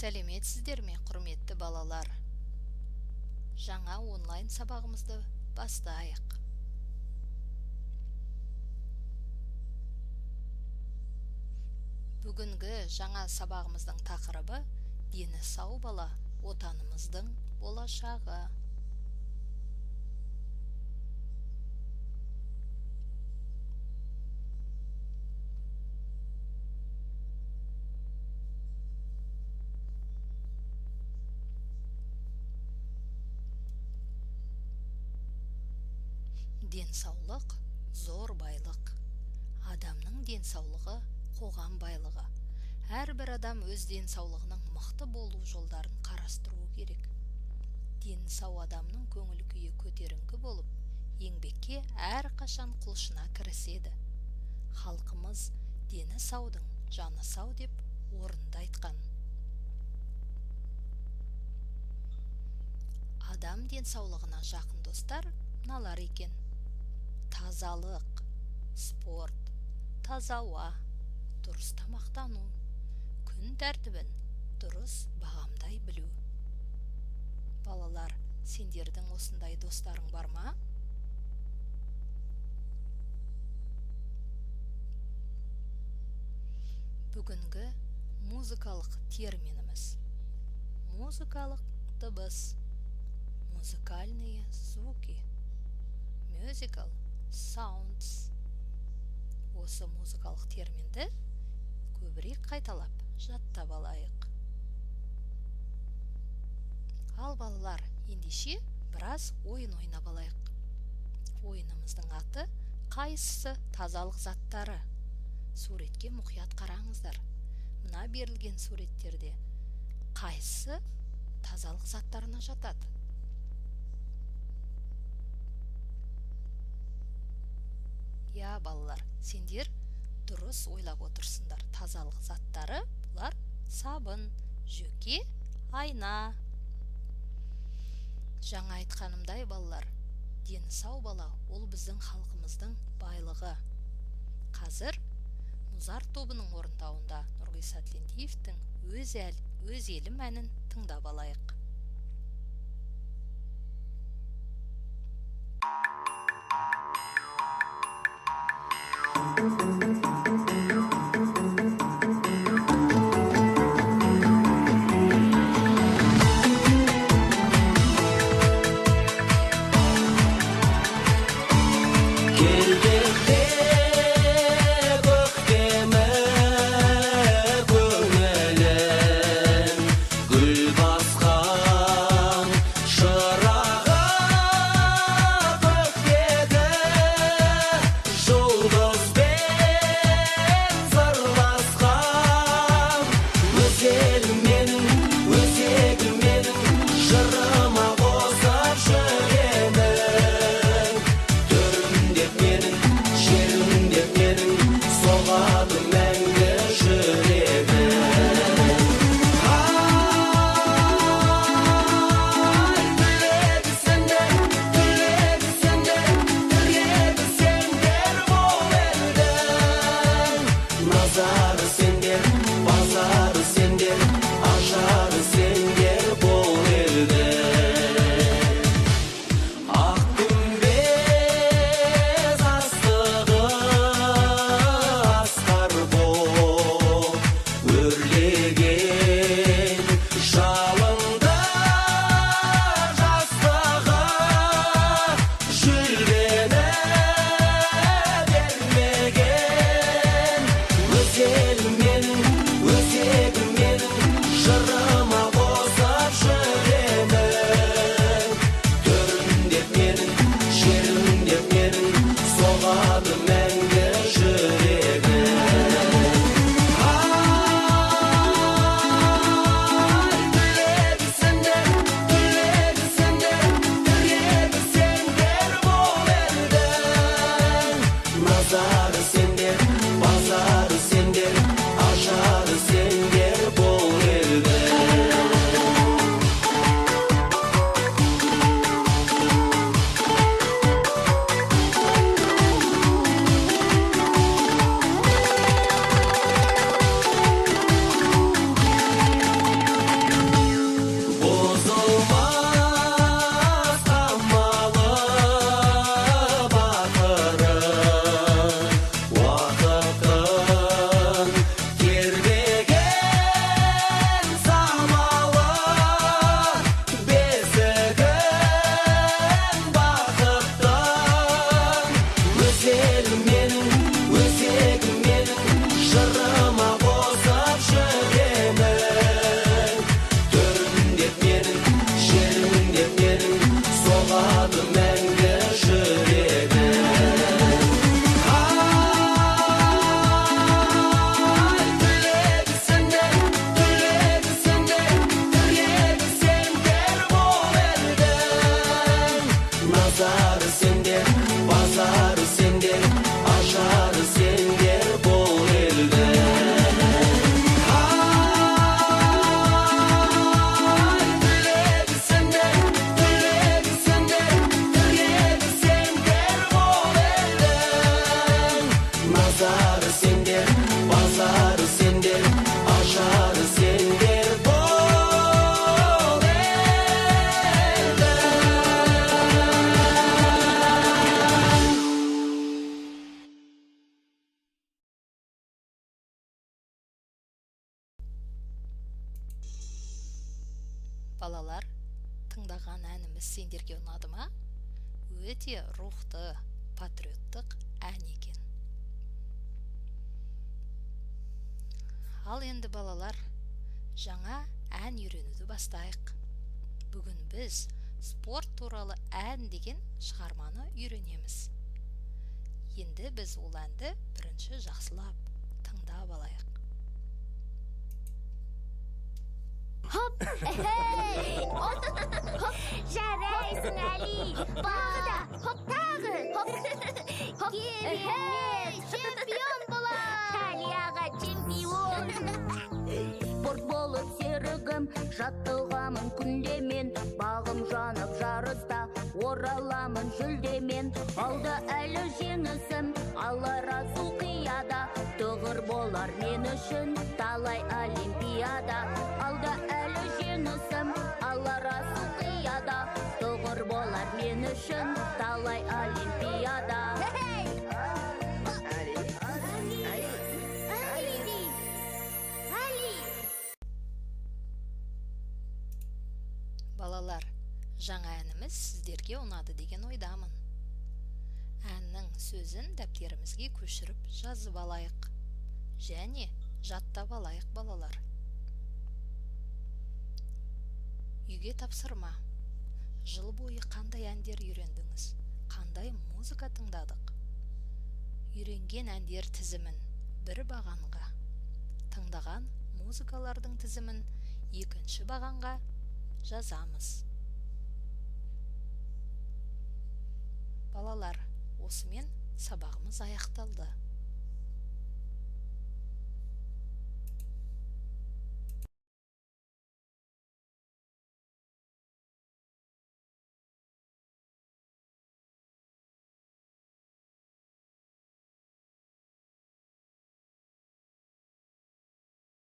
Сәлеметсіздер ме, құрметті балалар? Жаңа онлайн сабағымызды бастайық. Бүгінгі жаңа сабағымыздың тақырыбы дені сау бала, отанымыздың болашағы. Денсаулық зор байлық. Адамның денсаулығы қоғам байлығы. Әрбір адам өз денсаулығының мықты болу жолдарын қарастыруы керек. Дені сау адамның көңіл күйі көтеріңкі болып, еңбекке әрқашан құлшына кіріседі. Халқымыз дені саудың жаны сау деп орынды айтқан. Адам денсаулығына жақын достар мыналар екен: тазалық, спорт, таза ауа, дұрыс тамақтану, күн тәртібін дұрыс бағамдай білу. Балалар, сендердің осындай достарың бар ма? Бүгінгі музыкалық терминіміз: музыкалық дыбыс, музыкальные звуки, musical sounds. Осы музыкалық терминді көбірек қайталап жаттап алайық. Ал балалар, ендеше біраз ойын ойнап алайық. Ойынымыздың аты қайсысы тазалық заттары? Суретке мұқият қараңыздар. Мына берілген суреттерде қайсысы тазалық заттарына жатады? Я, балалар, сендер дұрыс ойлап отырсыңдар. Тазалық заттары бұлар сабын, жөке, айна. Жаңа айтқанымдай, балалар, дені сау бала ол біздің халқымыздың байлығы. Қазір Музарт тобының орындауында Нұрғиса Тілендиевтің өз елім әнін тыңдап алайық. Жырыма қосып жүремін, түріндеп мені Балалар, тыңдаған әніміз сендерге ұнады ма? Өте рухты, патриоттық ән екен. Ал енді балалар, жаңа ән үйренуді бастайық. Бүгін біз спорт туралы ән деген шығарманы үйренеміз. Енді біз ол әнді бірінші жақсылап тыңдап алайық. Hop, hey, hop, hop, жарайсың, Әли. Тағы да, hop, тағы, hop, hop, hey, чемпион болам. Әли аға чемпион. Спорт болып серігім, жаттығамын күнде мен. Бағым жанып жарыста, ораламын жүлдемен. Алда әлі жеңісім, алар асыл қияда. Тұғыр болар мен үшін, талай олимпиада. Алда әлі жеңісім, алар асыл қияда. Тұғыр болар мен үшін, талай олимпиада. Балалар, жаңа әніміз сіздерге ұнады деген ойдамын. Әннің сөзін дәптерімізге көшіріп жазып алайық. Және жаттап алайық балалар. Үйге тапсырма. Жыл бойы қандай әндер үйрендіңіз? Қандай музыка тыңдадық? Үйренген әндер тізімін бір бағанға, тыңдаған музыкалардың тізімін екінші бағанға жазамыз. Балалар, осымен сабағымыз аяқталды.